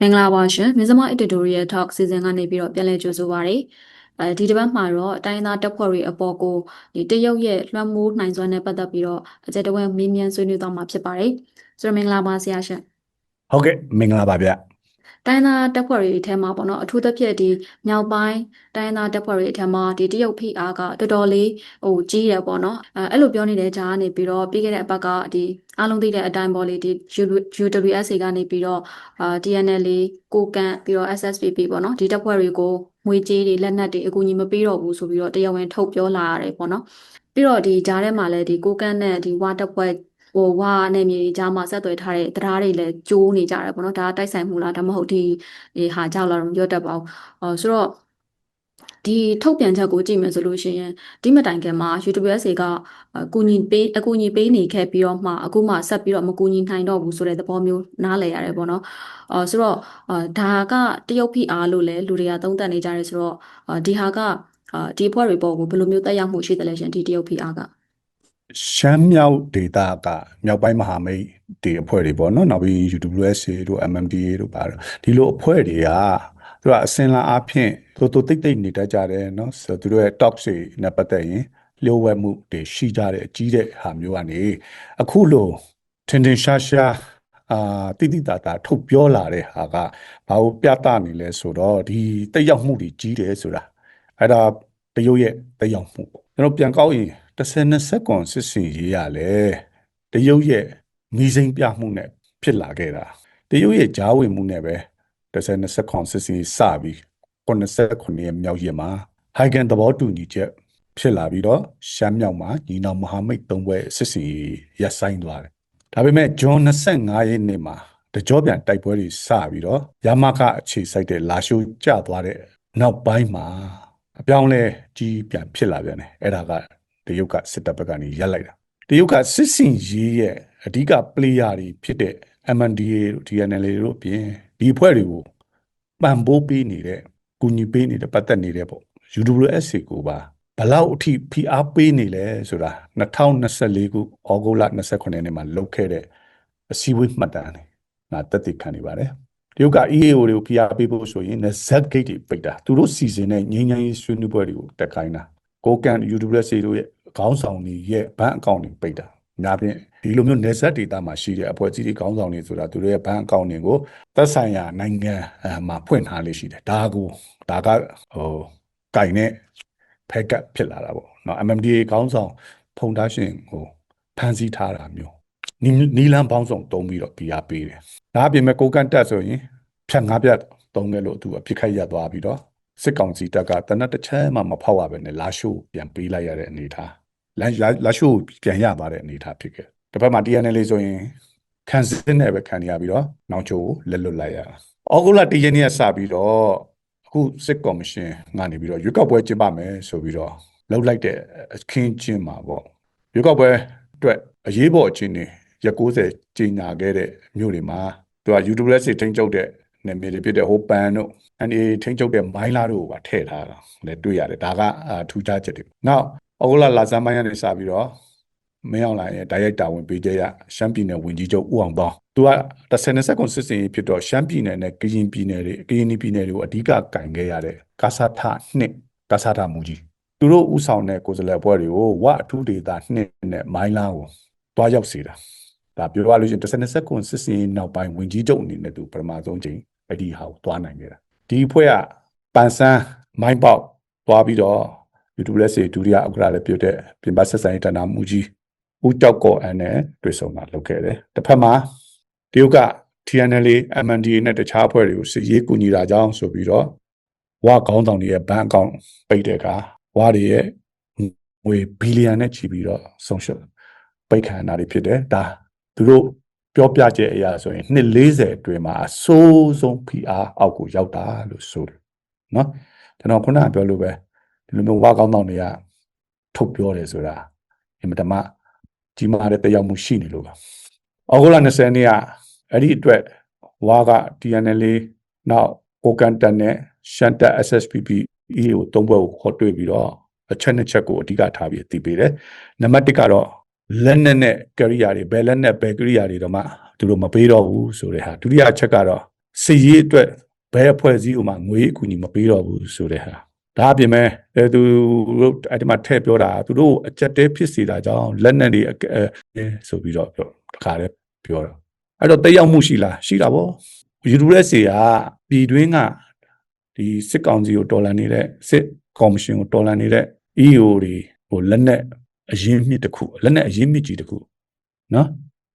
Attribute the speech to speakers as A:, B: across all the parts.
A: မင်္ဂလာပါရှင်မင်းစမ Editorial Talk စီစဉ်ကနေပြီးတော့ပြန်လည်ကြိုဆိုပါရစေဒီတစ်ပတ်မှာတော့တိုင်းသားတပ်ဖွဲ့တွေအပေါ်ကိုတရုတ်ရဲ့လွှမ်းမိုးနိုင်စွမ်းနဲ့ပတ်သက်ပြီးတော့အကြံတဝဲမေးမြန်းဆွေးနွေးသွားမှာဖြစ်ပါတယ်ဆိုတော့မင်္ဂလာပါဆရာရှင်
B: ဟုတ်ကဲ့မင်္ဂလာပါဗျ
A: တိုင်းသားတပ်ဖွဲ့တွေအထက်မှာပေါ့နော်အထူးသဖြင့်မြောက်ပိုင်းတိုင်းသားတပ်ဖွဲ့တွေအထက်မှာတရုတ်ဖိအားကတော်တော်လေးကြီးတယ်ပေါ့နော်အဲ့လိုပြောနေတဲ့ကြားကနေပြီးတော့ပြီးခဲ့တဲ့အပတ်ကအားလုံးသိတဲ့အတိုင်းပေါ့လေUWSA ကနေပြီးတော့TNLA ကိုကန့်ပြီးတော့ SSPP ပေါ့နော်ဒီတပ်ဖွဲ့တွေကိုငွေကြေးတွေလက်နက်တွေအကူအညီမပေးတော့ဘူးဆိုပြီးတော့တရားဝင်ထုတ်ပြောလာရတယ်ပေါ့နော်ပြီးတော့ကြားထဲမှာလည်းကိုကန့်နဲ့ဝါတပ်ဖွဲ့ဝါနဲ့မြေကြားမှာဆက်သွယ်ထားတဲ့တရားတွေလည်းကျိုးနေကြတယ်ပေါ့နော်ဒါတိုက်ဆိုင်မှုလားဒါမှမဟုတ်ဟာကြောက်လာတော့မပြောတတ်ပါဘူးဆိုတော့ဒီထုတ်ပြန်ချက်ကိုကြည့်မယ်ဆိုလို့ရှိရင်ဒီမတိုင်ခင်မှာ UWSA အကူအညီပေးနေခဲ့ပြီးတော့မှအခုမှဆက်ပြီးတော့မကူညီနိုင်တော့ဘူးဆိုတဲ့သဘောမျိုးနားလည်ရတယ်ပေါ့နော်ဆိုတော့ဒါကတရုတ်ဖိအားလို့လည်းလူတွေကသုံးသပ်နေကြတယ်ဆိုတော့ဒီဟာကဒီအဖွဲ့တွေပေါ်ကိုဘယ်လိုမျိုးတက်ရောက်မှုရှိသလဲရှင်ဒီတရုတ်ဖိအားက
B: ရှမ်းမြောက်ဒေသကမြောက်ပိုင်းမဟာမိတ်တွေအဖွဲ့တွေပေါ့နော်နောက်ပြီး UWSA တို့ MNDAA တို့ပါတော့ဒီလိုအဖွဲ့တွေကသူကအစင်လာအဖြစ်သူတိတ်နေတတ်ကြတယ်နော်ဆိုတော့သူတို့ရဲ့ talk တွေနဲ့ပတ်သက်ရင်လျှို့ဝှက်မှုတွေရှိကြတဲ့အကြီးတဲ့ဟာမျိုးကနေအခုလိုထင်ထင်ရှားရှားတိတိတသာထုတ်ပြောလာတဲ့ဟာကဘာလို့ပြသနေလဲဆိုတော့ဒီတက်ရောက်မှုတွေကြီးတယ်ဆိုတာအဲ့ဒါတရုတ်ရဲ့တက်ရောက်မှုပေါ့ကျွန်တော်ပြန်ကောက်ရင်10-20ကွန်စစ်စင်ရေးရလဲတရုတ်ရဲ့မိစိမ့်ပြမှုနဲ့ဖြစ်လာခဲ့တာတရုတ်ရဲ့ဂျားဝင်မှုနဲ့ပဲ10-20ကွန်စစ်စင်စပြီး89ရဲ့မြောက်ရက်မှာဟိုင်ကန်သဘောတူညီချက်ဖြစ်လာပြီးတော့ရှမ်းမြောက်မှာညီနောင်မဟာမိတ်၃ဘွဲ့စစ်စင်ရပ်ဆိုင်းသွားတယ်ဒါပေမဲ့ဂျွန်25ရက်နေ့မှာတကြောပြန်တိုက်ပွဲတွေစပြီးတော့ရမခအခြေစိုက်တဲ့လာရှိုးကျသွားတဲ့နောက်ပိုင်းမှာအပြောင်းလဲကြီးပြန်ဖြစ်လာပြန်တယ်အဲ့ဒါကတရုတ်ကစစ်တပ်ဘက်ကနေရပ်လိုက်တာတရုတ်ကစစ်စင်ရေးရဲ့အဓိက player တွေဖြစ်တဲ့ MNDAA တို့ TNLA တို့ပြင်ဒီအဖွဲ့တွေကိုပံ့ပိုးပေးနေတဲ့ကူညီပေးနေတဲ့ပတ်သက်နေတဲ့ပေါ့ UWSA ကိုပါဘလောက်အထိဖိအားပေးနေလဲဆိုတာ2024ခုဩဂုတ်လ29ရက်နေ့မှာလုပ်ခဲ့တဲ့အစည်းအဝေးမှတ်တမ်းတွေငါတက်တည်ခံနေပါတယ်တရုတ်က EAO တွေကိုဖိအားပေးဖို့ဆိုရင် ZET gate တွေပိတ်တာသူတို့စီစဉ်တဲ့ငြိမ်းချမ်းရေးဆွေးနွေးပွဲတွေကိုတက်ခိုင်းတာကိုကန် UWSA တို့ရဲ့ခေါင်းဆောင်တွေရဲ့ဘဏ်အကောင့်တွေပိတ်တာများဖြင့်ဒီလိုမျိုး net data မှာရှိတဲ့အဖွဲ့အစည်းတွေခေါင်းဆောင်တွေဆိုတာသူတို့ရဲ့ဘဏ်အကောင့်တွေကိုသက်ဆိုင်ရာနိုင်ငံမှာဖွင့်ထားလေးရှိတယ်ဒါကကင်နဲ့ဖက်ကပ်ဖြစ်လာတာပေါ့เนาะ MMDA ခေါင်းဆောင်ဖုန်ဒါရှင်ဖန်ဆီးထားတာမျိုးနီလန်းပေါင်းစုံတုံးပြီးတော့ PR ပေးတယ်ဒါအပြင်မဲ့ကိုကန်တက်ဆိုရင်ဖြတ်ငါးပြတ်တုံးခဲ့လို့သူအဖြစ်ခိုက်ရသွားပြီးတော့စစ်ကောင်စီတပ်ကတနက်တစ်ချက်မှမဖောက်ရပဲနဲ့လာရှိုးပြန်ပေးလိုက်ရတဲ့အနေထားလာရှိုးပြန်ရသွားတဲ့အနေထားဖြစ်ခဲ့တစ်ဖက်မှာ TNL ဆိုရင်ခံစစ်နဲ့ပဲခံရပြီးတော့နောက်ချိုးလက်လွတ်လိုက်ရတာဩဂုတ်လ1ရက်နေ့ကစပြီးတော့အခုစစ်ကော်မရှင်ကနေပြီးတော့ရွေးကောက်ပွဲကျင်းပမယ်ဆိုပြီးတော့လှုပ်လိုက်တဲ့အခင်းကျင်းမှာပေါ့ရွေးကောက်ပွဲအတွက်အရေးပေါ်အခြေအနေရက်90ကြီးညာခဲ့တဲ့မြို့တွေမှာသူက UWSA ထိန်းချုပ်တဲ့နေမြေတွေဖြစ်တဲ့ဟိုပန်တို့ NA ထိန်းချုပ်တဲ့မိုင်းလာတို့ကိုပါထည့်ထားတာလည်းတွေ့ရတယ်ဒါကထူးခြားချက်တွေနောက်ဩဂုတ်လလာဇန်ပိုင်းကနေစပြီးတော့မင်းအောင်လှိုင်ရဲ့တိုက်ရိုက်တာဝန်ပေးချက်ရရှမ်းပြည်နယ်ဝန်ကြီးချုပ်ဦးအောင်သောသူက10-20ကွန်စစ်စင်ရေးဖြစ်တော့ရှမ်းပြည်နယ်နဲ့ကရင်ပြည်နယ်တွေကိုအဓိကကင်ခဲ့ရတဲ့ကာဆာထ2ကာဆာထမူကြီးသူတို့ဥဆောင်တဲ့ကိုယ်စားလှယ်အဖွဲ့တွေကိုဝအထူးဒေသ2နဲ့မိုင်းလာကိုတွားရောက်စေတာဒါပြောရလို့ရှိရင်10-20ကွန်စစ်စင်ရေးနောက်ပိုင်းဝန်ကြီးချုပ်အနေနဲ့သူပထမဆုံးချိန်အဲ့ဒီဟာကိုတွားနိုင်ခဲ့တာဒီအဖွဲ့ကပန်ဆန်းမိုင်းပေါက်တွားပြီးတော့ UWSA ဒုတိယဥက္ကဋ္ဌလည်းပြုတဲ့ပြင်ပဆက်ဆံရေးဌာနမူကြီးဦးကြောက်ကောအန်နဲ့တွေ့ဆုံတာလုပ်ခဲ့တယ်တစ်ဖက်မှာတရုတ်က TNLA MNDAA နဲ့တခြားအဖွဲ့တွေကိုစစ်ရေးကူညီတာကြောင့်ဆိုပြီးတော့ဝါခေါင်းဆောင်တွေရဲ့ဘဏ်အကောင့်ပိတ်တဲ့အခါဝါတွေရဲ့ငွေဘီလီယံနဲ့ချီပြီးတော့ဆုံးရှုံးပိတ်ခံရတာတွေဖြစ်တယ်ဒါသူတို့ပြောပြချက်အရာဆိုရင်နှစ်40အတွင်းမှာအဆိုးဆုံး PR အောက်ကိုရောက်တာလို့ဆိုတယ်နော်ကျွန်တော်ခုနကပြောလို့ပဲဒီလိုမျိုးဝါကောင်းတောင်တွေကထုတ်ပြောတယ်ဆိုတာအင်မတန်မှကြီးမားတဲ့တရားမှုရှိနေလို့ပါဩဂုတ်လ20နေ့ကအဲ့ဒီအတွက်ဝါက TNLA နောက်ကိုကန်တန်နဲ့ရှန်တက် SSPP EAO သုံးဘွဲ့ကိုခေါ်တွေ့ပြီးတော့အချက်နှစ်ချက်ကိုအဓိကထားပြီးသိပေးတယ်နံပါတ်1ကတော့လက်နဲ့ကရိယာတွေဘယ်လက်နဲ့ဘယ်ကရိယာတွေတော့မှသူတို့မပေးတော့ဘူးဆိုတဲ့ဟာဒုတိယအချက်ကတော့ စစ်ရေးအတွက်ဘယ်အဖွဲ့အစည်းကိုမှငွေအကူအညီမပေးတော့ဘူးဆိုတဲ့ဟာဒါအပြင်မဲ့သူတို့အဲ့ဒီမှာထည့်ပြောတာသူတို့အကြက်တဲဖြစ်စီတာကြောင့်လက်နက်တွေဆိုပြီးတော့ပြောတခါတည်းပြောတော့အဲ့တော့တက်ရောက်မှုရှိလားရှိတာပေါ့ယူတူရက်စီကပြည်တွင်းကဒီစစ်ကောင်စီကိုတော်လှန်နေတဲ့စစ်ကော်မရှင်ကိုတော်လှန်နေတဲ့ EO တွေဟိုလက်နက်အရင်းမြစ်တစ်ခုလက်နက်အရင်းမြစ်ကြီးတစ်ခုနော်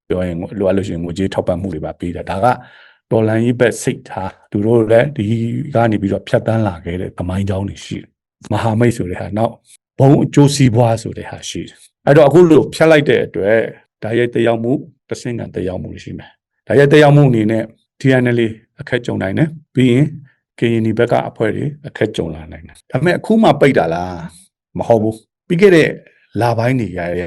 B: ပြောရင်လိုအပ်လို့ရှိရင်ငွေကြေးထောက်ပံ့မှုတွေပါပေးတာဒါကတော်လန်ရေးဘက်စိတ်ထားသူတို့လည်းဒီကနေပြီးတော့ဖြတ်တန်းလာခဲ့တဲ့သမိုင်းကြောင်းတွေရှိတယ်မဟာမိတ်ဆိုတဲ့ဟာနောက်ဘုံအကျိုးစီးပွားဆိုတဲ့ဟာရှိတယ်အဲ့တော့အခုလို့ဖြတ်လိုက်တဲ့အတွက်ဓာတ်ရိုက်တရားမှုတဆင့်ကတရားမှုရှိမယ်ဓာတ်ရိုက်တရားမှုအနေနဲ့ TNL အခက်ကြုံနိုင်တယ်ပြီးရင် KNY ဘက်ကအဖွဲ့တွေအခက်ကြုံလာနိုင်တယ်ဒါပေမဲ့အခုမှပိတ်တာလားမဟုတ်ဘူးပြီးခဲ့တဲ့လပိုင်းတွေရရ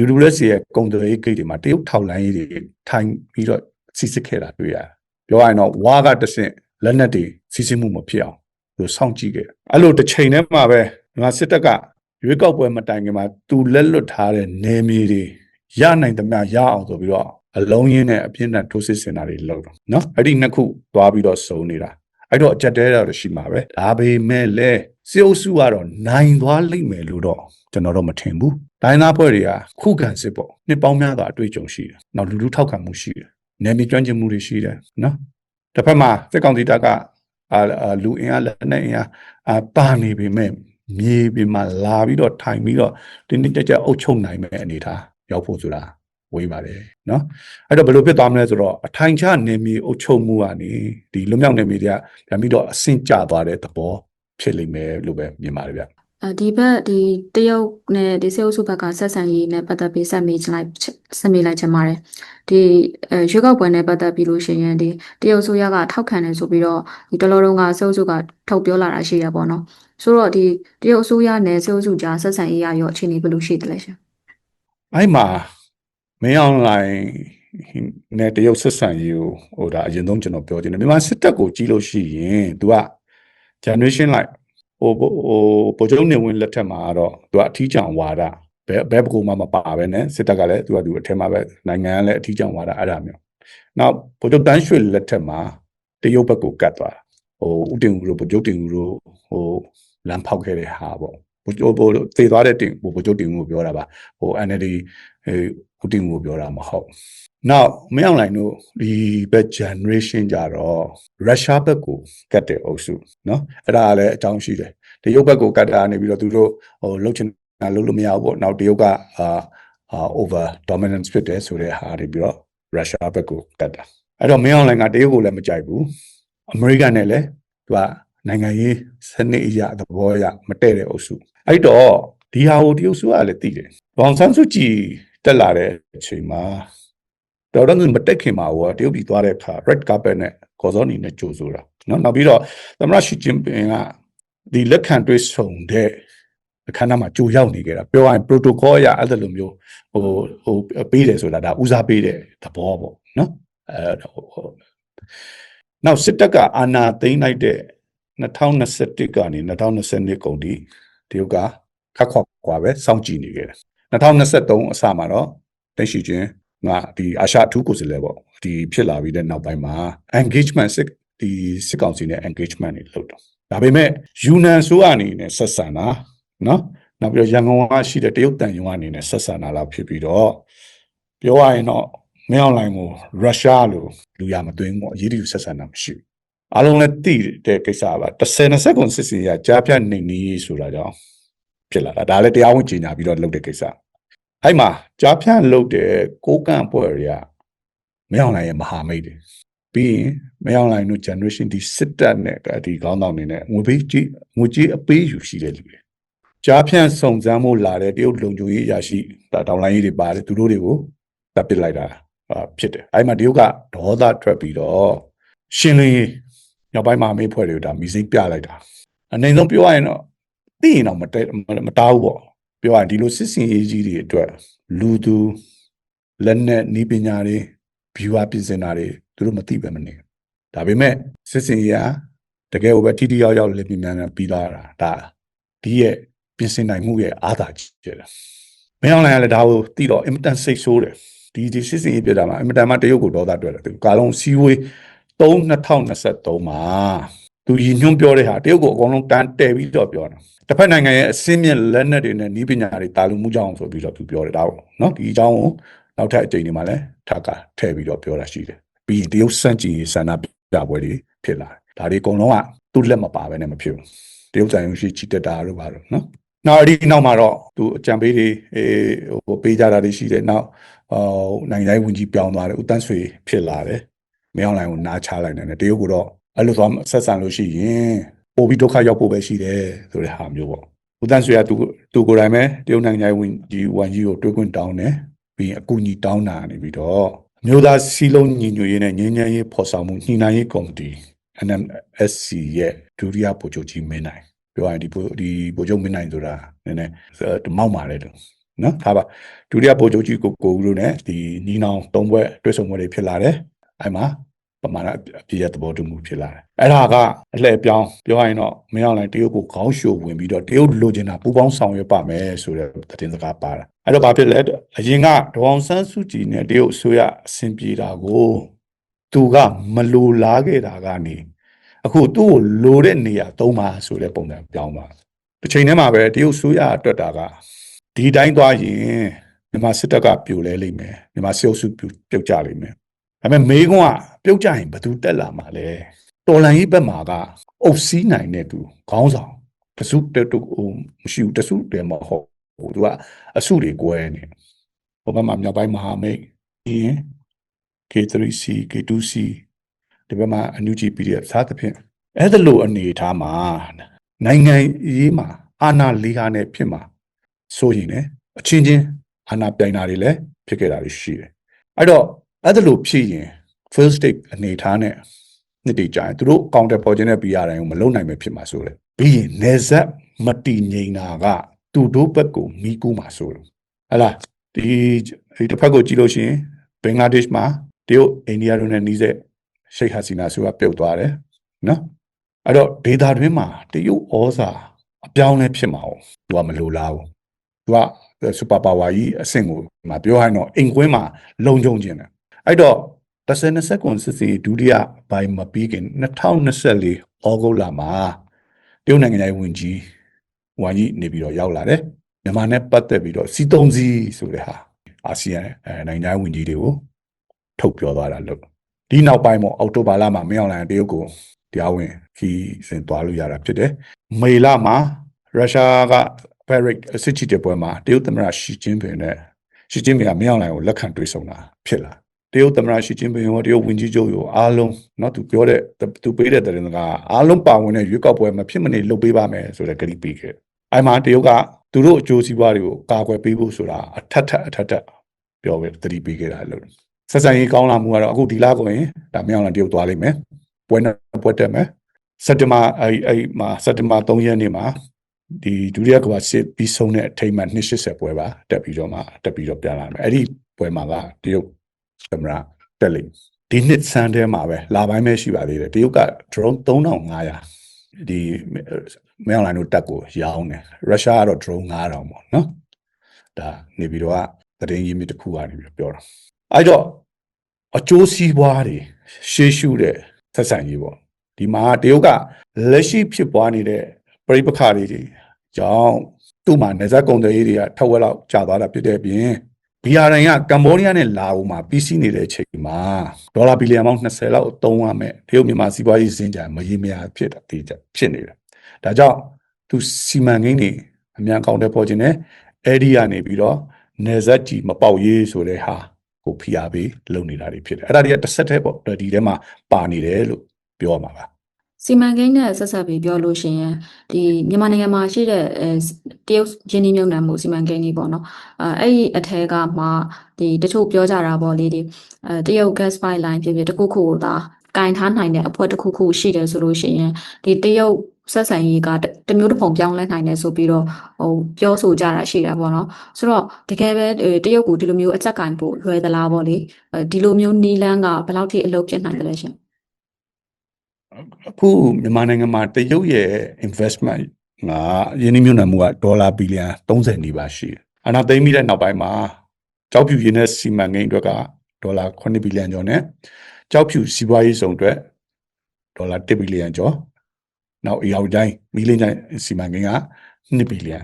B: UWS ရဲ့ကုန်သွယ်ရေးဂိတ်တွေမှာတရုတ်ထောက်လိုင်းရေးတွေထိုင်ပြီးတော့စီစစ်ခဲ့တာတွေ့ရတယ်ပြောရရင်တော့ဝါကတဆင့်လက်နက်တွေစီစစ်မှုမဖြစ်အောင်သူစောင့်ကြည့်ခဲ့အဲ့လိုတစ်ချိန်တည်းမှာပဲငါစစ်တပ်ကရွေးကောက်ပွဲမတိုင်ခင်မှာသူလက်လွတ်ထားတဲ့နေမြေတွေရနိုင်သမျှရအောင်ဆိုပြီးတော့အလုံးရင်းနဲ့အပြင်းထန်ထိုးစစ်ဆင်တာတွေလုပ်တော့နော်အဲ့ဒီနှစ်ခုသွားပြီးတော့စုံနေတာအဲ့တော့အကြက်တဲတော့ရှိမှာပဲဒါပေမဲ့လေစစ်အုပ်စုကတော့နိုင်သွားလိမ့်မယ်လို့တော့ကျွန်တော်တော့မထင်ဘူးတိုင်းသားဖွဲ့တွေကခုခံစစ်ပေါ့နှစ်ပေါင်းများစွာအတွေ့အကြုံရှိတယ်နောက်လူလူထောက်ခံမှုရှိတယ်နယ်မြေကျွမ်းကျင်မှုတွေရှိတယ်နော်တစ်ဖက်မှာစစ်ကောင်စီတပ်ကလူအင်အားလက်နက်အင်အားပါနေပေမဲ့မြေပြင်မှာလာပြီးတော့ထိုင်ပြီးတော့တင်းတင်းကြပ်ကြပ်အုပ်ချုပ်နိုင်မဲ့အနေထားရောက်ဖို့ဆိုတာဝေးပါတယ်နော်အဲ့တော့ဘယ်လိုဖြစ်သွားမလဲဆိုတော့အထိုင်ချနယ်မြေအုပ်ချုပ်မှုကနေဒီလွတ်မြောက်နယ်မြေတွေကပြန်ပြီးတော့အဆင့်ကျသွားတဲ့သဘောဖြစ်လိမ့်မယ်လို့ပဲမြင်ပါတယ်ဗျ
A: ဒီဘက်ဒီတရုတ်နဲ့ဒီစေအုပ်စုဘက်ကဆက်ဆံရေးနဲ့ပတ်သက်ပြီးဆက်မေးလိုက်ချင်ပါတယ်ဒီရွေးကောက်ပွဲနဲ့ပတ်သက်ပြီးလို့ရှိရင်ဒီတရုတ်ဆိုရကထောက်ခံတယ်ဆိုပြီးတော့ဒီတလောတုန်းကစေအုပ်စုကထုတ်ပြောလာတာရှိရပေါ့နော်ဆိုတော့ဒီတရုတ်အစိုးရနဲ့စေအုပ်စုကြားဆက်ဆံရေးရောအခြေအနေဘယ်လိုရှိသလဲရှင်
B: အဲ့မှာမင်းအောင်လိုင်းနဲ့တရုတ်ဆက်ဆံရေးကိုဟိုဒါအရင်ဆုံးကျွန်တော်ပြောချင်တယ်မြန်မာစစ်တပ်ကိုကြီးလို့ရှိရင် तू က generation like ဟိုဗိုလ်ချုပ်နေဝင်လက်ထက်မှာတော့ तू ကအထီးကျန်ဝါဒဘယ်ကူမှမပါပဲနဲ့စစ်တပ်ကလည်း तू က तू အထက်မှာပဲနိုင်ငံကလည်းအထီးကျန်ဝါဒအဲ့ဒါမျိုးနောက်ဗိုလ်ချုပ်တန်းရွှေလက်ထက်မှာတရုတ်ဘက်ကိုကတ်သွားဟိုဥတင်ဦးတို့ဗိုလ်ချုပ်တင်ဦးတို့ဟိုလမ်းဖောက်ခဲ့တဲ့ဟာပေါ့ဗိုလ်ချုပ်သေသွားတဲ့တင်ဗိုလ်ချုပ်တင်ဦးကိုပြောတာပါဟို NLD ဥတင်ဦးကိုပြောတာမဟုတ်နောက်မင်းအောင်လှိုင်တို့ဒီဘက် generation ကြတော့ရုရှားဘက်ကိုကတ်တဲ့အုပ်စုเนาะအဲ့ဒါလည်းအကြောင်းရှိတယ်တရုတ်ဘက်ကိုကတ်တာနေပြီးတော့သူတို့ဟိုလှုပ်ချင်တာလှုပ်လို့မရဘူးပေါ့နောက်တရုတ်ကover dominance ဖြစ်တယ်ဆိုတဲ့ဟာတွေပြီးတော့ရုရှားဘက်ကိုကတ်တာအဲ့တော့မင်းအောင်လှိုင်ကတရုတ်ကိုလည်းမကြိုက်ဘူးအမေရိကန်နဲ့လည်းသူကနိုင်ငံရေးစနစ်အရာသဘောအရမတည့်တဲ့အုပ်စုအဲ့တော့ဒီဟာကိုတရုတ်စုကလည်းသိတယ်ဘောင်ဆန်းစုကြည်တက်လာတဲ့အချိန်မှာတော်တော်မတက်ခင်မှာဟိုတရုတ်ပြည်သွားတဲ့အခါ red carpet နဲ့ကော်စောနီနဲ့ကြိုဆိုတာနော်နောက်ပြီးတော့သမ္မတရှီကျင်းပင်ကဒီလက်ခံတွေ့ဆုံတဲ့အခမ်းအနားမှာကြိုရောက်နေကြတာပြောရရင် protocol အရအဲ့လိုမျိုးဟိုပေးတယ်ဆိုတာဒါဦးစားပေးတဲ့သဘောပေါ့နော်နောက်စစ်တပ်ကအာဏာသိမ်းလိုက်တဲ့2021ကနေ2022ကုန်ထိတရုတ်ကခက်ခွက်ကွာပဲစောင့်ကြည့်နေခဲ့တယ်2023အစမှာတော့တိတ်ရှိချင်းငါဒီအာရှအထူးကိုယ်စားလှယ်ပေါ့ဒီဖြစ်လာပြီးတဲ့နောက်ပိုင်းမှာ engagement ဒီစစ်ကောင်စီနဲ့ engagement တွေလုပ်တော့ဒါပေမဲ့ယူနန်ဆိုအနေနဲ့ဆက်ဆံတာနော်နောက်ပြီးတော့ရန်ကုန်ကရှိတဲ့တရုတ်တန်ယုံအနေနဲ့ဆက်ဆံတာလောက်ဖြစ်ပြီးတော့ပြောရရင်တော့မင်းအောင်လှိုင်ကိုရုရှားလိုလူရမသွင်းဘူးအရေးတူဆက်ဆံတာမရှိဘူးအားလုံးလည်းသိတဲ့ကိစ္စပါ10-20ခုစစ်စီရကြားဖြတ်နေနေဆိုတာကြောင့်ဖြစ်လာတာဒါလည်းတရားဝင်ကြီးညာပြီးတော့လုပ်တဲ့ကိစ္စအဲ့မှာကြားဖြတ်လုပ်တဲ့ကိုကန့်ပွဲတွေကမင်းအောင်လှိုင်ရဲ့မဟာမိတ်တွေပြီးရင်မင်းအောင်လှိုင်တို့ generation ဒီစစ်တပ်နဲ့ဒီခေါင်းဆောင်တွေနဲ့ငွေကြီးအပေးယူရှိတဲ့လူတွေကြားဖြတ်စုံစမ်းမှုလာတဲ့တရုတ်လုံခြုံရေးအရာရှိတောင်လိုင်းရေးတွေပါတယ်သူတို့တွေကိုတပ်ပစ်လိုက်တာဖြစ်တယ်အဲ့မှာတရုတ်ကဒေါသထွက်ပြီးတော့ရှင်းလင်းရေးမြောက်ပိုင်းမှာမေးဖွဲ့တွေကိုဒါမီစိပြလိုက်တာအနေဆုံးပြောရရင်တော့သိရင်တော့မတားဘူးပေါ့ပြောရရင်ဒီလိုစစ်စင်ရေးကြီးတွေအတွက်လူသူလက်နက်နီးပညာတွေ viewer ပြင်ဆင်တာတွေသူတို့မသိပဲမနေဒါပေမဲ့စစ်စင်ရေးကတကယ်ကိုပဲထိထိရောက်ရောက်လက်မြန်မြန်ပြီးသွားတာဒါဒီရဲ့ပြင်ဆင်နိုင်မှုရဲ့အားသာချက်တယ်မင်းအောင်လှိုင်ကလည်းဒါကိုသိတော့အင်မတန်စိတ်ဆိုးတယ်ဒီစစ်စင်ရေးပြတာမှာအင်မတန်မှတရုတ်ကိုဒေါသတွေ့တယ်သူကာလုံးစီဝေး 2023မှာသူရည်ညွှန်းပြောတဲ့ဟာတရုတ်ကိုအကုန်လုံးတန်းတဲပြီးတော့ပြောတာတစ်ဖက်နိုင်ငံရဲ့အစင်းမြင့်လက်နက်တွေနဲ့ဤပညာတွေတာလူမှုကြောင်းဆိုပြီးတော့သူပြောတယ်ဒါပေါ့နော်ဒီအကြောင်းကိုနောက်ထပ်အကြိမ်တွေမှာလည်းထားကထည့်ပြီးတော့ပြောတာရှိတယ်ပြီးရင်တရုတ်စန့်ကျင်ရေးဆန္ဒပြပွဲတွေဖြစ်လာတယ်ဒါတွေအကုန်လုံးကသူ့လက်မပါဘဲနဲ့မဖြစ်ဘူးတရုတ်ဆိုင်ရုံရှိချီတက်တာတို့ပါတော့နော်နောက်ဒီနောက်မှာတော့သူအကြံပေးတွေဟိုပေးကြတာတွေရှိတယ်နောက်နိုင်ငံတိုင်းဝန်ကြီးပြောင်းသွားတယ်ဦးတန်းဆွေဖြစ်လာတယ်မင်းအောင်လှိုင်ကိုနားချလိုက်တယ်တရုတ်ကတော့အဲ့လိုသွားဆက်ဆံလို့ရှိရင်ပို့ပြီးဒုက္ခရောက်ဖို့ပဲရှိတယ်ဆိုတဲ့ဟာမျိုးပေါ့ဦးတန်းဆွေကသူကိုယ်တိုင်ပဲတရုတ်နိုင်ငံဝန်ကြီးကိုတွေးခွင့်တောင်းတယ်ပြီးရင်အကူအညီတောင်းတာနေပြီးတော့အမျိုးသားစီးလုံးညီညွတ်ရေးနဲ့ငြိမ်းချမ်းရေးဖော်ဆောင်မှုညှိနှိုင်းရေးကော်မတီ NMSC ရဲ့ဒုတိယဗိုလ်ချုပ်ကြီးမင်းနိုင်ပြောရရင်ဒီဗိုလ်ချုပ်မင်းနိုင်ဆိုတာနည်းနည်းမောက်ပါတယ်လို့နော်ဒါပါဒုတိယဗိုလ်ချုပ်ကြီးကိုဦးတို့ ਨੇ ဒီညီနောင်၃ဘွဲ့တွဲဆုံပွဲတွေဖြစ်လာတယ်အဲ့မှာပမာဏအပြည့်ရဲ့သဘောတူမှုဖြစ်လာတယ်အဲ့ဒါကအလှည့်ပြောင်းပြောရရင်တော့မင်းအောင်လှိုင်တရုတ်ကိုခေါင်းရှို့ဝင်ပြီးတော့တရုတ်လိုချင်တာပူပေါင်းဆောင်ရွက်ပါမယ်ဆိုတဲ့သတင်းစကားပါတာအဲ့တော့ဘာဖြစ်လဲအရင်ကဒေါအောင်ဆန်းစုကြည်နဲ့တရုတ်အစိုးရအဆင်ပြေတာကိုသူကမလိုလားခဲ့တာကနေအခုသူ့ကိုလိုတဲ့နေရာသုံးပါဆိုတဲ့ပုံစံပြောင်းသွားတစ်ချိန်တည်းမှာပဲတရုတ်အစိုးရအတွက်တာကဒီတိုင်းသွားရင်မြန်မာစစ်တပ်ကပြိုလဲလိမ့်မယ်မြန်မာစစ်အုပ်စုပြုတ်ကျလိမ့်မယ်ဒါပေမဲ့မေးခွန်းကပြုတ်ကြရင်ဘယ်သူတက်လာမှာလဲတော်လန်ကြီးဘက်မှာကအုပ်စီးနိုင်တဲ့သူခေါင်းဆောင်တစုတက်တူမရှိဘူးတစုတည်းမဟုတ်ဘူးသူကအစုတွေကွဲနေဟိုဘက်မှာမြောက်ပိုင်းမဟာမိတ်အင်း K3C K2C ဒီဘက်မှာအန်ယူဂျီ PDF စသဖြင့်အဲ့ဒါလိုအနေထားမှာနိုင်ငံရေးမှာအာဏာလေးဟာနဲ့ဖြစ်မှာဆိုရင်လည်းအချင်းချင်းအာဏာပြိုင်တာတွေလည်းဖြစ်ခဲ့တာတွေရှိတယ်အဲ့တော့အဲ့ဒါလိုဖြစ်ရင် first state အနေထားနဲ့နှစ်တည်ကြရင်သူတို့ counter ပေါ်ခြင်းနဲ့ PR တိုင်းကိုမလုံနိုင်ပဲဖြစ်မှာဆိုတယ်ပြီးရင်နေဆက်မတည်ငြိမ်တာကသူတို့ဘက်ကိုမီးကူးမှာဆိုတယ်ဟဲ့လားဒီတစ်ဖက်ကိုကြည့်လို့ရှိရင်ဘင်္ဂလားဒေ့ရှ်မှာတရုတ်အိန္ဒိယတို့နဲ့နှီးစက်ရှိတ်ဟာစီနာဆိုတာပြုတ်သွားတယ်နော်အဲ့တော့ဒေတာတွင်းမှာတရုတ်ဩဇာအပြောင်းလဲဖြစ်မှာအောင်သူကမလိုလားဘူးသူကစူပါပါဝါကြီးအဆင့်ကိုမပြောရရင်တော့အိမ်ကွင်းမှာလုံခြုံခြင်းတယ်အဲ့တော့2029စစ်စီဒုတိယပိုင်းမပြီးခင်2024ဩဂုတ်လမှာတရုတ်နိုင်ငံရဲ့ဝန်ကြီးဝမ်ကြီးနေပြီးတော့ရောက်လာတယ်မြန်မာနဲ့ပတ်သက်ပြီးတော့စီတုံးစီဆိုတဲ့ဟာအာဆီယံနိုင်ငံဝန်ကြီးတွေကိုထုတ်ပြောသွားတာလို့ဒီနောက်ပိုင်းမှာအောက်တိုဘာလမှာမင်းအောင်လှိုင်တရုတ်ကိုတရားဝင်ခီးစဉ်သွားလို့ရတာဖြစ်တယ်မေလမှာရုရှားကဖက်ရစ်စစ်ချီတဲ့ပွဲမှာတရုတ်သမ္မတရှီကျင်းပင်နဲ့ရှီကျင်းပင်ကမင်းအောင်လှိုင်ကိုလက်ခံတွေ့ဆုံတာဖြစ်လာတရုတ်သမ္မတရှီကျင်းပင်ရောတရုတ်ဝန်ကြီးချုပ်ရောအားလုံးเนาะသူပြောတဲ့သူပေးတဲ့တဲ့ကအားလုံးပါဝင်တဲ့ရွေးကောက်ပွဲမဖြစ်မနေလုပ်ပေးပါမယ်ဆိုတဲ့ကတိပေးခဲ့အဲ့မှာတရုတ်ကသူတို့အကျိုးစီးပွားတွေကိုကာကွယ်ပေးဖို့ဆိုတာအထက်ပြောခဲ့ကတိပေးခဲ့တာလို့ဆက်ဆံရေးကောင်းလာမှုကတော့အခုဒီလကိုရင်ဒါမင်းအောင်လှိုင်တရုတ်သွားလိမ့်မယ်ပွဲတက်မယ်စက်တင်ဘာ3ရက်နေ့မှာဒီဒုတိယကမ္ဘာစစ်ပြီးဆုံးတဲ့အထိမ်းအမှတ်280ပွဲပါတက်ပြီးတော့ပြန်လာမယ်အဲ့ဒီပွဲမှာကတရုတ်သမ္မတတက်လိမ့်ဒီနှစ်ဆန်းထဲမှာပဲလာပိုင်းပဲရှိပါသေးတယ်တရုတ်က drone 3500ဒီမင်းအောင်လှိုင်တို့တက်ကိုရောင်းတယ်ရုရှားကတော့ drone 9000ပေါ့နော်ဒါနေပြီးတော့သတင်းရင်းမြစ်တစ်ခုကနေပြီးပြောတာအဲ့တော့အကျိုးစီးပွားတွေရှေးရှုတဲ့ဆက်ဆံရေးပေါ့ဒီမှာတရုတ်ကလက်ရှိဖြစ်ပွားနေတဲ့ပရိပခါတွေကြောင့်သူ့မှာနေဆက်ကုန်တွေတွေကထက်ဝက်လောက်ကျသွားတာဖြစ်တဲ့အပြင် BRI ကကမ္ဘောဒီးယားနဲ့လာအိုမှာပြီးစီးနေတဲ့အချိန်မှာဒေါ်လာဘီလီယံပေါင်း20လောက်သုံးရမယ်တရုတ်မြန်မာစီးပွားရေးစင်ကြမရေမရာဖြစ်နေတယ်ဒါကြောင့်သူစီမံကိန်းတွေအများကောင်းတဲ့ပေါ်ခြင်းနဲ့အဲ့ဒီကနေပြီးတော့နေဆက်ကြီးမပေါက်ရေးဆိုတဲ့ဟာကိုဖိအားပေးလုပ်နေတာတွေဖြစ်တယ်အဲ့ဒါတွေကတစ်ဆက်တည်းပေါ့ဒီထဲမှာပါနေတယ်လို့ပြောရမှာပါ
A: စီမံကိန်းနဲ့ဆက်ဆက်ပြီးပြောလို့ရှိရင်ဒီမြန်မာနိုင်ငံမှာရှိတဲ့တရုတ်ရင်းနှီးမြှုပ်နှံမှုစီမံကိန်းကြီးပေါ့နော်အဲ့ဒီအထက်ကမှဒီတချို့ပြောကြတာပေါ့လေဒီတရုတ် gas pipeline ဖြစ်ဖြစ်တခုခုကိုသာကင်ထားနိုင်တဲ့အဖွဲ့တစ်ခုခုရှိတယ်ဆိုလို့ရှိရင်ဒီတရုတ်ဆက်ဆံရေးကတမျိုးတစ်ပုံပြောင်းလဲနိုင်တယ်ဆိုပြီးတော့ပြောဆိုကြတာရှိတာပေါ့နော်ဆိုတော့တကယ်ပဲတရုတ်ကိုဒီလိုမျိုးအကြက်ကင်ဖို့လွယ်သလားပေါ့လေဒီလိုမျိုးနီးလန်းကဘယ်လောက်ထိအလုပ်ဖြစ်နိုင်တယ်လဲရှင်
B: အခုမြန်မာနိုင်ငံမှာတရုတ်ရဲ့ investment ကယင်းနှိမ့်မြှုပ်နှံမှုကဒေါ်လာဘီလီယံ30နီးပါးရှိတယ်။အာဏာသိမ်းပြီးတဲ့နောက်ပိုင်းမှာကြောက်ဖြူရင်းတဲ့စီမံကိန်းအတွက်က ဒေါ်လာ9ဘီလီယံကျော်နဲ့ကြောက်ဖြူစီးပွားရေးဆောင်အတွက်ဒေါ်လာ1ဘီလီယံကျော်နောက်အရောက်တိုင်းမီလင်းတိုင်းစီမံကိန်းက2ဘီလီယံ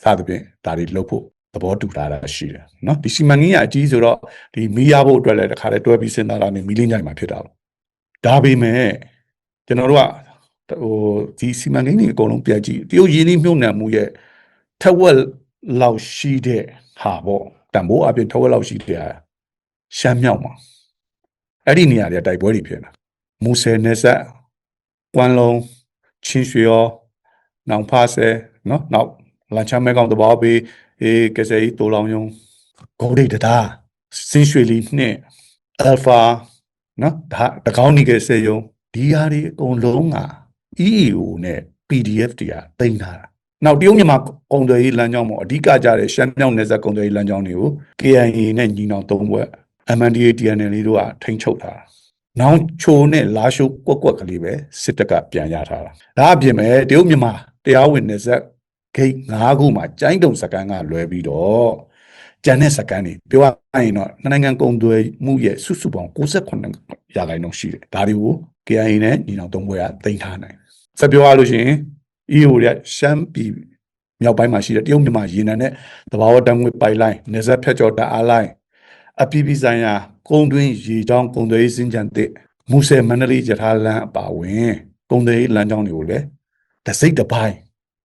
B: စသဖြင့်ဒါတွေလုပ်ဖို့သဘောတူတာရှိတယ်နော်ဒီစီမံကိန်းကအကြီးဆိုတော့ဒီမီးရဖို့အတွက်လည်းတစ်ခါတည်းတွဲပြီးစဉ်းစားတာနဲ့မီလင်းတိုင်းမှာဖြစ်တာပေါ့ဒါပေမဲ့ကျွန်တော်တို့ကဒီစီမံကိန်းတွေအကုန်လုံးပြတ်ကြည့်တရုတ်ရင်းနှီးမြှုပ်နှံမှုရဲ့ထက်ဝက်လောက်ရှိတဲ့ဟာပေါ့တန်ဖိုးအပြင်ထက်ဝက်လောက်ရှိတဲ့ရှမ်းမြောက်မှာအဲ့ဒီနေရာတွေတိုက်ပွဲတွေဖြစ်နေတာမူဆယ်နယ်ဆက်ကွမ်းလုံးချင်းရွှေရောနောင်ဖားဆဲနော်နောက်လန်ချမဲကောင်တဘောပေးကစဲကြီးတိုလောင်ယုံဂုံဒိတ်တာစင်းရွှေလီနှင့်အယ်ဖာနော်ဒါတကောင်းနေကစဲယုံဒီဟာတွေအကုန်လုံးက EEO နဲ့ PDF တွေကတင်ထားတာနောက်တရုတ်မြန်မာကုန်သွယ်ရေးလမ်းကြောင်းမှာအဓိကကြတဲ့ရှမ်းမြောက်နယ်စပ်ကုန်သွယ်ရေးလမ်းကြောင်းတွေကို KIA နဲ့ညီနောင်၃ဘက် MNDAA TNL တို့ကထိန်းချုပ်ထားတာနောင်ချိုနဲ့လာရှိုးကွက်ကလေးပဲစစ်တပ်ကပြန်ရထားတာဒါအပြင်မဲ့တရုတ်မြန်မာတရားဝင်နယ်စပ်ဂိတ်9ခုမှာကျိုင်းတုံစကန်ကလွဲပြီးတော့ကျန်တဲ့စကန်တွေပြောရရင်တော့နိုင်ငံကုန်သွယ်မှုရဲ့စုစုပေါင်း68%ရှိတယ်ဒါတွေကို KIA နဲ့ညီနောင်၃ဘက်ကတင်ထားနိုင်ဆက်ပြောရလို့ရှိရင် EO ရရှမ်းပြည်မြောက်ပိုင်းမှာရှိတဲ့တရုတ်မြန်မာရေနံနဲ့သဘာဝဓာတ်ငွေပိုက်လိုင်းနယ်စပ်ဖြတ်ကျော်ဓာတ်အားလိုင်းအပြည်ပြည်ဆိုင်ရာကုန်တွင်းရေကြောင်းကုန်သွယ်ရေးစင်ကြံတဲ့မူဆယ်မန္တလေးရထားလမ်းအပါဝင်ကုန်သွယ်ရေးလမ်းကြောင်းတွေကိုလည်းတစိမ့်တစ်ပိုင်း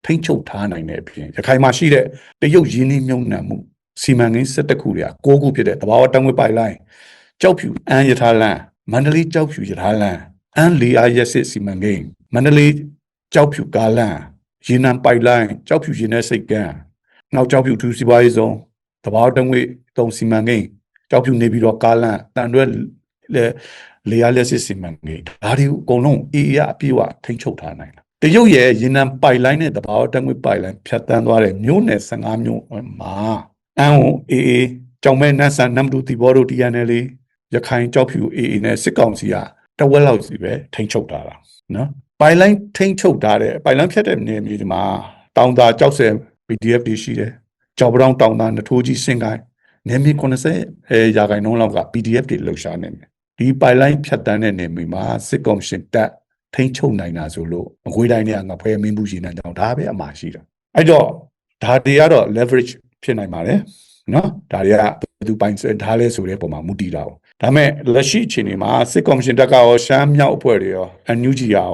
B: ထိန်းချုပ်ထားနိုင်တဲ့အပြင်ရခိုင်မှာရှိတဲ့တရုတ်ရင်းနှီးမြှုပ်နှံမှုစီမံကိန်း17ခုတွေက9ခုဖြစ်တဲ့သဘာဝဓာတ်ငွေပိုက်လိုင်းကြောက်ဖြူအမ်းရထားလမ်းမန္တလေးကြောက်ဖြူရထားလမ်းအမ်းလေအားရက်စစ်စီမံကိန်းမန္တလေးကြောက်ဖြူကားလမ်းရေနံပိုက်လိုင်းကြောက်ဖြူရေနံစိတ်ကမ်းနောက်ကြောက်ဖြူထူးစီးပွားရေးဆောင်သဘာဝဓာတ်ငွေတုံစီမံကိန်းကြောက်ဖြူနေပြီးတော့ကားလမ်းတန်တွဲလေအားလက်စစ်စီမံကိန်းဒါတွေအကုန်လုံးအေးအပြည့်အဝထိန်းချုပ်ထားနိုင်တယ်တရုတ်ရဲ့ရေနံပိုက်လိုင်းနဲ့သဘာဝဓာတ်ငွေပိုက်လိုင်းဖြတ်တန်းသွားတဲ့မြို့နယ်15မြို့မှာအမ်းအေးကြောင်မဲနတ်ဆန်နမ်ဒူတီဘော်တို့ TNL ရခိုင်ကြောက်ဖြူအေးနဲ့စစ်ကောင်စီကတဝက်လောက်စီပဲထိန်းချုပ်ထားတာနော်ပိုင်လိုင်းထိန်းချုပ်ထားတဲ့ပိုင်လိုင်းဖြတ်တဲ့နေမြေဒီမှာတောင်သာကြောက်ဆယ် PDF တွေရှိတယ်ကြောက်ပတောင်တောင်သာနထိုးကြီးစင်ကိုင်းနေမြေ90ရာခိုင်နှုန်းလောက်က PDF တွေလှုပ်ရှားနေတယ်ဒီပိုင်လိုင်းဖြတ်တန်းတဲ့နေမြေမှာစစ်ကောင်ရှင်တပ်ထိန်းချုပ်နိုင်တာဆိုလို့အခွေးတိုင်းတွေကငဖဲမင်းဘူးရှင်တဲ့ကြောင့်ဒါပဲအမှားရှိတာအဲ့တော့ဒါတွေကတော့ leverage ဖြစ်နိုင်ပါတယ်နော်ဒါတွေကဘယ်သူပိုင်ထားလဲဆိုတဲ့ပုံမှာမူတည်တာဒါပေမဲ့လက်ရှိအချိန်ဒီမှာစစ်ကော်မရှင်တပ်ကရောရှမ်းမြောက်အဖွဲ့တွေရော NUG ရေ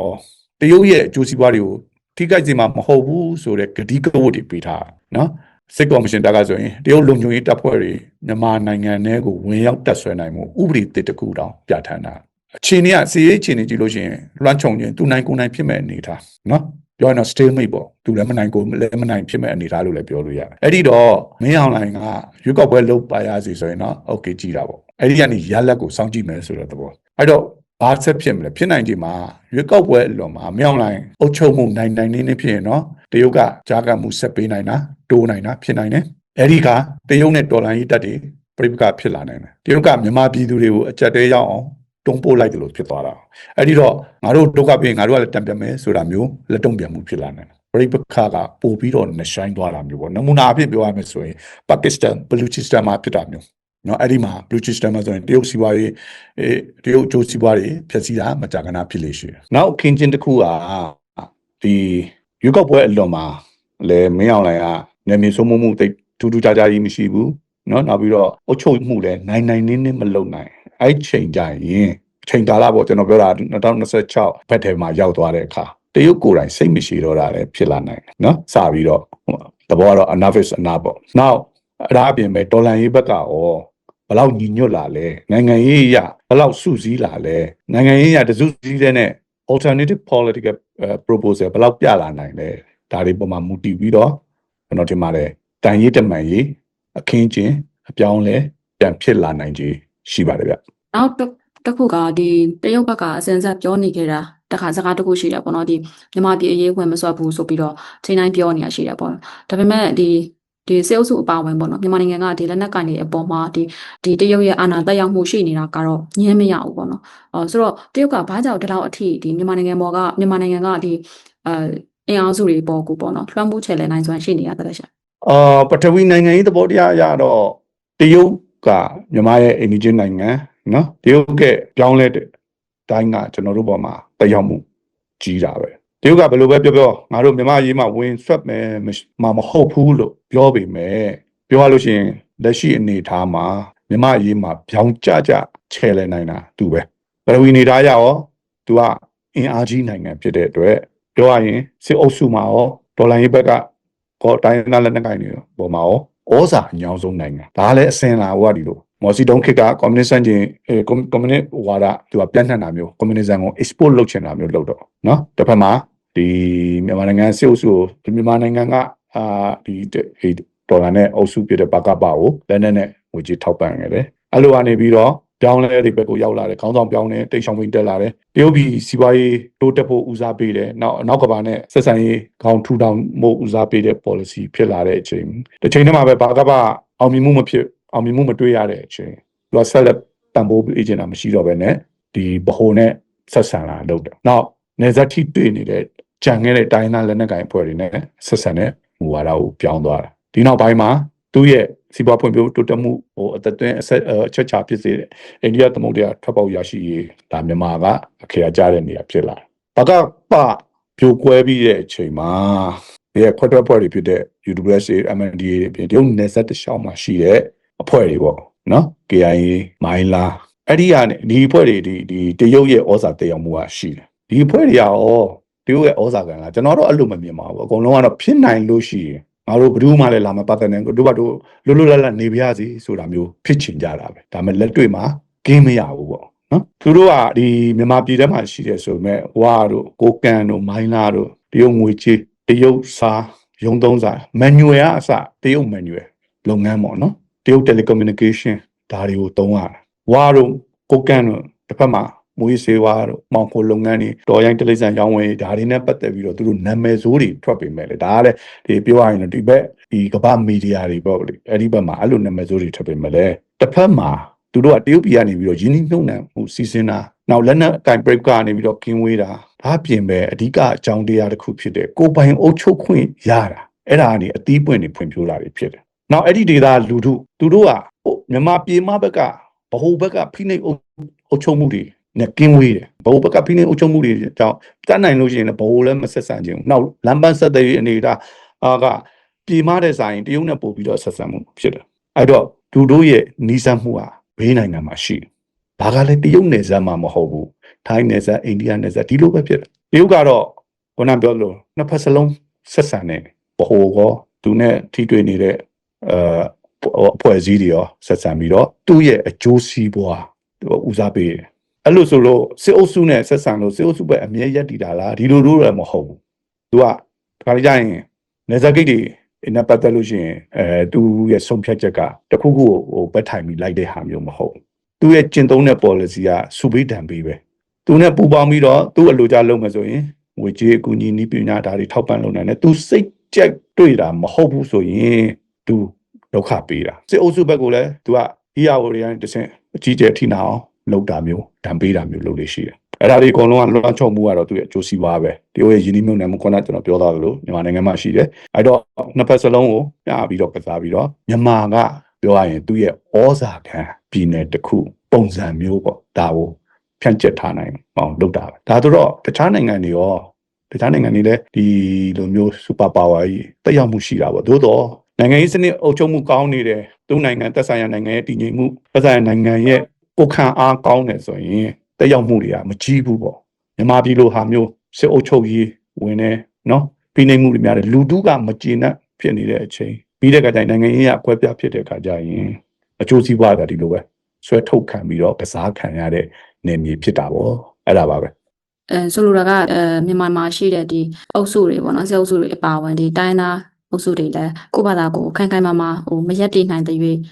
B: ာတရုတ်ရဲ့အကျိုးစီးပွားတွေကိုထိခိုက်စေမှာမဟုတ်ဘူးဆိုတဲ့ဂတိကဝတ်တွေပေးထားနော်စစ်ကော်မရှင်တပ်ကဆိုရင်တရုတ်လုံခြုံရေးတပ်ဖွဲ့တွေမြန်မာနိုင်ငံထဲကိုဝင်ရောက်တပ်ဆွဲနိုင်မှုဥပဒေတစ်ခုတောင်ပြဋ္ဌာန်းတာအခြေအနေကစီရေးအခြေအနေကြည့်လို့ရှိရင်လွှမ်းခြုံခြင်းသူနိုင်ကိုယ်နိုင်ဖြစ်မဲ့အနေထားနော်ပြောရင်တော့ stalemate ပေါ့သူလည်းမနိုင်ကိုလည်းမနိုင်ဖြစ်မဲ့အနေထားလို့လည်းပြောလို့ရတယ်အဲ့ဒီတော့မင်းအောင်လှိုင်ကရွေးကောက်ပွဲလုပ်ပါရစီဆိုရင်တော့ okay ကြည့်တာပေါ့အဲ့ဒီကနေရလက်ကိုစောင့်ကြည့်မယ်ဆိုတဲ့သဘောအဲ့တော့ဘာဆက်ဖြစ်မလဲဖြစ်နိုင်ခြေမှာရွေးကောက်ပွဲအလွန်မှာမင်းအောင်လှိုင်အုပ်ချုပ်မှုနိုင်နေဖြစ်ရင်နော်တရုတ်ကကြားကမှုဆက်ပေးနိုင်တာတိုးနိုင်တာဖြစ်နိုင်တယ်အဲ့ဒီကတရုတ်နဲ့တော်လှန်ရေးတပ်တွေပြိပကဖြစ်လာနိုင်တယ်တရုတ်ကမြန်မာပြည်သူတွေကိုအကြက်တဲရောက်အောင်တုံးပို့လိုက်တယ်လို့ဖြစ်သွားတာအဲ့ဒီတော့ငါတို့ဒုက္ခပြင်ငါတို့ကလည်းတံပြန်မယ်ဆိုတာမျိုးလက်တုံ့ပြန်မှုဖြစ်လာနိုင်တယ်ပြိပခါကပို့ပြီးတော့နှဆိုင်သွားတာမျိုးပေါ့နမူနာအဖြစ်ပြောရမယ်ဆိုရင်ပါကစ္စတန်ဘလူချစ္စတန်မှာဖြစ်တာမျိုးနော်အဲ့ဒီမှာဘလူချစ္စတန်မှာဆိုရင်တရုတ်စီးပွားရေးတရုတ်ကျိုးစီးပွားရေးဖြည့်ဆည်းတာမကြာခဏဖြစ်လေရှိတယ်နောက်အခင်းချင်းတစ်ခုကဒီရွေးကောက်ပွဲအလွန်မှာလည်းမင်းအောင်လှိုင်ကနယ်မြေစိုးမိုးမှုတိတ်ထူးထူးခြားခြားကြီးမရှိဘူးနော်နောက်ပြီးတော့အုပ်ချုပ်မှုလည်းနိုင်နေမလုပ်နိုင်အဲ့ချိန်ကြရင်ချိန်ကာလပေါ့ကျွန်တော်ပြောတာ2026ဘက်ထဲမှာရောက်သွားတဲ့အခါတရုတ်ကိုယ်တိုင်စိတ်မရှိတော့တာလည်းဖြစ်လာနိုင်တယ်နော်စပြီးတော့သဘောကတော့ enough is enough ပေါ့နောက်အဲ့ဒါအပြင်ပဲဒေါ်လာရေးဘက်ကရောဘယ်လောက်ညီညွတ်လာလဲနိုင်ငံရေးအရဘယ်လောက်စုစည်းလာလဲနိုင်ငံရေးအရတစုစည်းတဲ့နဲ့ alternative political proposal ဘယ်လောက်ပြလာနိုင်လဲဒါတွေပုံမှာမူတည်ပြီးတော့ကျွန်တော်ထင်ပါတယ်တန်ရေးတမန်ရေးအခင်းချင်းအပြောင်းလဲပြန်ဖြစ်လာနိုင်ခြေရှိပါတယ်ဗျန
A: ောက်တစ်ခုကဒီတရုတ်ဘက်ကအစင်ဆက်ပြောနေခဲ့တာတခါစကားတစ်ခုရှိတယ်ပေါ့နော်ဒီမြန်မာပြည်အရေးဝင်မစွက်ဘူးဆိုပြီးတော့ချိန်တိုင်းပြောနေတာရှိတယ်ပေါ့ဒါပေမဲ့ဒီစေအုပ်စုအပါဝင်ပေါ့နော်မြန်မာနိုင်ငံကဒီလက်နက်ကင်တွေအပေါ်မှာဒီတရုတ်ရဲ့အာဏာတက်ရောက်မှုရှိနေတာကတော့ညင်းမရဘူးပေါ့နော်ဆိုတော့တရုတ်ကဘာကြောင့်ဒီလောက်အထိဒီမြန်မာနိုင်ငံကဒီအင်အားစုတွေပေါ်ကိုပေါ့နော်လွှမ်းမိုးချယ်လဲနိုင်စွမ်းရှိနေရတယ်ရှာပ
B: ထဝီနိုင်ငံရေးသဘောတရားအရတော့တရုတ်က ကမြန်မာရဲ့အိမ်နီးချင်းနိုင်ငံနော်တရုတ်ကပြောင်းလဲတဲ့တိုင်းကကျွန်တော်တို့ပေါ်မှာတက်ရောက်မှုကြီးတာပဲတရုတ်ကဘယ်လိုပဲပြောငါတို့မြန်မာရေးမှာဝင်ဆွတ်မယ်မဟုတ်ဘူးလို့ပြောပေမဲ့ပြောရလို့ရှိရင်လက်ရှိအနေအထားမှာမြန်မာရေးမှာပြောင်းကြချဲလဲနိုင်တာသူပဲပထဝီအနေထားရရောသူကအင်အားကြီးနိုင်ငံဖြစ်တဲ့အတွက်ပြောရရင်စစ်အုပ်စုမှာရောဒေါ်လာရေးဘက်ကတိုင်းသားလက်နက်ကိုင်တွေပေါ်မှာရောဩဇာအညောင်းဆုံးနိုင်ငံဒါလည်းအစင်လာဟိုကဒီလိုမော်စီတုံးခေတ်ကကွန်မြူနစ်စန့်ကျင်ကွန်မြူနစ်ဝါဒသူကပြန့်နှံ့တာမျိုးကွန်မြူနစ်ဇမ်ကို export လုပ်ချင်တာမျိုးလုပ်တော့နော်တစ်ဖက်မှာဒီမြန်မာနိုင်ငံစစ်အုပ်စုကိုမြန်မာနိုင်ငံကဒီဒေါ်လာနဲ့အုပ်စုပြတဲ့ဘကပကိုလက်နက်နဲ့ငွေကြေးထောက်ပံ့ခဲ့တယ်အဲ့လိုကနေပြီးတော့ပြောင်းလဲတွေဘက်ကိုရောက်လာတယ်ခေါင်းဆောင်ပြောင်းတယ်တိတ်ဆောင်ပြီးတက်လာတယ်တရုတ်ပြည်စီးပွားရေးတိုးတက်ဖို့ဦးစားပေးတယ်နောက်ကဘာနဲ့ဆက်ဆံရေးခေါင်းထူထောင်မှုဦးစားပေးတဲ့ policy ဖြစ်လာတဲ့အချိန်တစ်ချိန်တည်းမှာပဲဘာကပအောင်မြင်မှုမတွေ့ရတဲ့အချိန်သူကဆက်လက်တန်ဖိုးပေးချင်တာမရှိတော့ဘဲနဲ့ဒီဗဟိုနဲ့ဆက်ဆံလာလုပ်တယ်နောက်နေဇက်ထိတွေ့နေတဲ့ကြံခဲ့တဲ့တိုင်းသားလက်နက်ကိုင်အဖွဲ့တွေနဲ့ဆက်ဆံတဲ့မူဝါဒကိုပြောင်းသွားတာဒီနောက်ပိုင်းမှာသူ့ရဲ့စီးပွားဖွံ့ဖြိုးတိုးတက်မှုအသက်သွင်းအချက်ချဖြစ်စေတဲ့အိန္ဒိယသမုဒ္ဒရာထွက်ပေါက်ရရှိရေးဒါမြန်မာကအခရာကျတဲ့နေရာဖြစ်လာတယ်။ဘာကပြိုကွဲပြီးတဲ့အချိန်မှာဒီခွက်တွဲဖွဲ့တွေဖြစ်တဲ့ UWSA MNDAA တွေတရုတ်နယ်စပ်တစ်လျှောက်မှာရှိတဲ့အဖွဲ့တွေပေါ့နော် KIA မိုင်းလားအဲ့ဒီကနေဒီအဖွဲ့တွေဒီတရုတ်ရဲ့ဩဇာတည်ရောက်မှုကရှိတယ်။ဒီအဖွဲ့တွေရောတရုတ်ရဲ့ဩဇာကံလားကျွန်တော်တော့အဲ့လိုမမြင်ပါဘူးအကုန်လုံးကတော့ဖြစ်နိုင်လို့ရှိရင်ငါတို့ဘယ်သူမှလည်းလာမပတ်တဲ့နဲ့တို့ဘာတို့လွတ်လပ်နေပြရစီဆိုတာမျိုးဖြစ်ချင်ကြတာပဲဒါပေမဲ့လက်တွေ့မှာကင်းမရဘူးပေါ့နော်သူတို့ကဒီမြန်မာပြည်ထဲမှာရှိတယ်ဆိုပေမဲ့ဝါတို့ကိုကန်တို့မိုင်းလာတို့တရုတ်ငွေချေးတရုတ်စာရုံသုံးစာမန်နျူယ်ကအစတရုတ်မန်နျူယ်လုပ်ငန်းပေါ့နော်တရုတ် telecommunication ဒါတွေကိုသုံးရတာဝါတို့ကိုကန်တို့တစ်ဖက်မှာမွေးစေဝါတို့မောင်ခိုလုပ်ငန်းတွေတော်ရိုင်းတလိမ့်ဆန်ရောင်းဝယ်ဒါတွေနဲ့ပတ်သက်ပြီးတော့သူတို့နာမည်ဆိုးတွေထွက်ပေမဲ့လေဒါကလည်းဒီပြောရရင်ဒီဘက်ဒီကမ္ဘာမီဒီယာတွေပေါ့လေအဲ့ဒီဘက်မှာအဲ့လိုနာမည်ဆိုးတွေထွက်ပေမဲ့လေတစ်ဖက်မှာသူတို့ကတရုတ်ပြည်ကနေပြီးတော့ယင်းနှိမ့်နှံမှုစီစဉ်တာနောက်လက်နက်ကင်ဘရိတ်ကနေပြီးတော့ကင်းဝေးတာဒါပြင်ပဲအဓိကအကြောင်းတရားတစ်ခုဖြစ်တဲ့ကိုပိုင်အုပ်ချုပ်ခွင့်ရတာအဲ့ဒါကနေအသီးပွင့်တွေဖွံ့ဖြိုးလာတွေဖြစ်တယ်နောက်အဲ့ဒီဒေသလူထုသူတို့ကမြန်မာပြည်မဘက်ကဗဟိုဘက်ကဖိနှိပ်အုပ်ချုပ်မှုတွေနဲ့ကင်းဝေးတယ်ဘိုးဘက်ကဖိနှိပ်အုပ်ချုပ်မှုတွေကြောင့်တတ်နိုင်လို့ရှိရင်လည်းဘိုးလည်းမဆက်ဆံခြင်းနောက်လမ်းပန်းဆက်သွယ်ရေးအနေအထားကပြည်မတဲ့ဆိုင်တရုတ်နဲ့ပို့ပြီးတော့ဆက်ဆံမှုဖြစ်တယ်အဲ့တော့သူတို့ရဲ့နီးစပ်မှုဟာဘေးနိုင်ငံမှာရှိတယ်ဒါကလည်းတရုတ်နယ်စပ်မှာမဟုတ်ဘူးထိုင်းနယ်စပ်အိန္ဒိယနယ်စပ်ဒီလိုပဲဖြစ်တယ်တရုတ်ကတော့ခုနပြောလို့နှစ်ဖက်စလုံးဆက်ဆံနေဘိုးကောသူနဲ့ထိတွေ့နေတဲ့အဖွဲ့အစည်းတွေရောဆက်ဆံပြီးတော့သူ့ရဲ့အကျိုးစီးပွားဦးစားပေးတယ်အဲ့လိုဆိုလို့စစ်အုပ်စုနဲ့ဆက်ဆံလို့စစ်အုပ်စုပဲအမြဲရက်တည်တာလားဒီလိုတို့လည်းမဟုတ်ဘူးသူကဒါကြရင်နေဇာဂိတ်တွေနဲ့ပတ်သက်လို့ရှိရင်သူရဲ့ဆုံးဖြတ်ချက်ကတခုခုကိုပတ်ထိုင်ပြီးလိုက်တဲ့ဟာမျိုးမဟုတ်ဘူးသူရဲ့ကျင့်သုံးတဲ့ policy ကစုပေးတံပေးပဲသူနဲ့ပူးပေါင်းပြီးတော့သူ့အလိုကြလုပ်မယ်ဆိုရင်ငွေကြေးအကူအညီနည်းပညာဓာတ်တွေထောက်ပံ့လုပ်နိုင်တယ်သူစိတ်ကြက်တွေ့တာမဟုတ်ဘူးဆိုရင်သူဒုက္ခပေးတာစစ်အုပ်စုဘက်ကလည်းသူက EAO တွေတိုင်းတစ်ဆင့်အကြီးကျယ်ထိနာအောင်လုပ်တာမျိုးတံပေးတာမျိုးလုပ်လို့ရှိတယ်အဲ့ဒါဒီအကုန်လုံးကလွှမ်းခြုံမှုကတော့သူ့ရဲ့အကျိုးစီးပွားပဲတရုတ်ရဲ့ယင်းနှိမ့်နှံမှုခုနကကျွန်တော်ပြောသားလို့မြန်မာနိုင်ငံမှာရှိတယ်အဲ့တော့နှစ်ဖက်စလုံးကိုပြပြီးတော့ကစားပြီးတော့မြန်မာကပြောရရင်သူ့ရဲ့ဩဇာခံပြည်နယ်တစ်ခုပုံစံမျိုးပေါ့ဒါကိုဖြန့်ကျက်ထားနိုင်အောင်လုပ်တာပဲဒါဆိုတော့တခြားနိုင်ငံတွေလည်းဒီလိုမျိုးစူပါပါဝါကြီးတက်ရောက်မှုရှိတာပေါ့သို့တော့နိုင်ငံရေးစနစ်အုပ်ချုပ်မှုကောင်းနေတယ်သူ့နိုင်ငံသက်ဆိုင်ရာနိုင်ငံရဲ့တည်ငြိမ်မှုသက်ဆိုင်ရာနိုင်ငံရဲ့ကိုခံအားကောင်းတယ်ဆိုရင်တက်ရောက်မှုတွေကမကြီးဘူးပေါ့မြန်မာပြည်လိုဟာမျိုးစစ်အုပ်ချုပ်ရေးဝင်နေနော်ပြည်နေမှုတွေများတယ်လူတုကမကျေနပ်ဖြစ်နေတဲ့အချိန်ပြီးတဲ့အခါကျရင်နိုင်ငံရေးအကွဲပြားဖြစ်တဲ့အခါကျရင်အကျိုးစီးပွားကဒီလိုပဲဆွဲထုတ်ခံပြီးတော့ကစားခံရတဲ့နေမြေဖြစ်တာပေါ့အဲ့ဒါပါပဲ
A: ဆိုလိုတာကမြန်မာမှာရှိတဲ့ဒီအုပ်စုတွေပေါ့နော်စစ်အုပ်စုတွေအပါအဝင်ဒီတိုင်းသားအုပ်စုတွေလည်းကိုယ့်ဘာသာကိုခိုင်ခိုင်မာမာမရက်တည်နိုင်တဲ့၍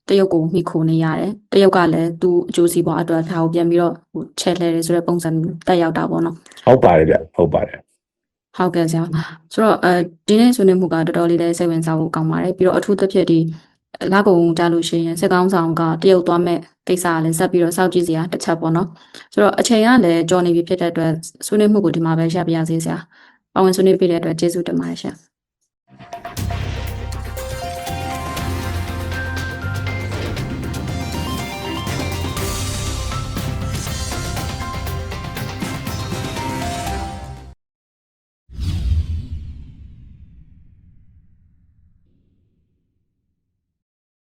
A: တရုတ်ကိုမိခိုနေရတယ်တရုတ်ကလည်းသူအကျိုးစီးပွားအတွက်ဒါကိုပြန်ပြီးတော့ချဲ့လှဲတယ်ဆိုတဲ့ပုံစံတက်ရောက်တာပေါ့နော်ဟ
B: ုတ်ပါတယ်ဗျဟုတ်ပါတယ်ဟ
A: ုတ်ကဲ့ဆရာဆိုတော့ဒီနေ့ဆွေးနွေးမှုကတော်တော်လေးလည်းစိတ်ဝင်စားဖို့ကောင်းပါတယ်ပြီးတော့အထူးသဖြင့်ဒီလကုံကြလို့ရှိရင်စစ်ကောင်းဆောင်ကတရုတ်သွားမဲ့ကိစ္စကလည်းဆက်ပြီးတော့စောင့်ကြည့်စရာတစ်ချက်ပေါ့နော်ဆိုတော့အချိန်ကလည်းကြော်နေပြီဖြစ်တဲ့အတွက်ဆွေးနွေးမှုကိုဒီမှာပဲရပ်ပြရစေဆရာပါဝင်ဆွေးနွေးပေးတဲ့အတွက်ကျေးဇူးတင်ပါတယ်ရှင်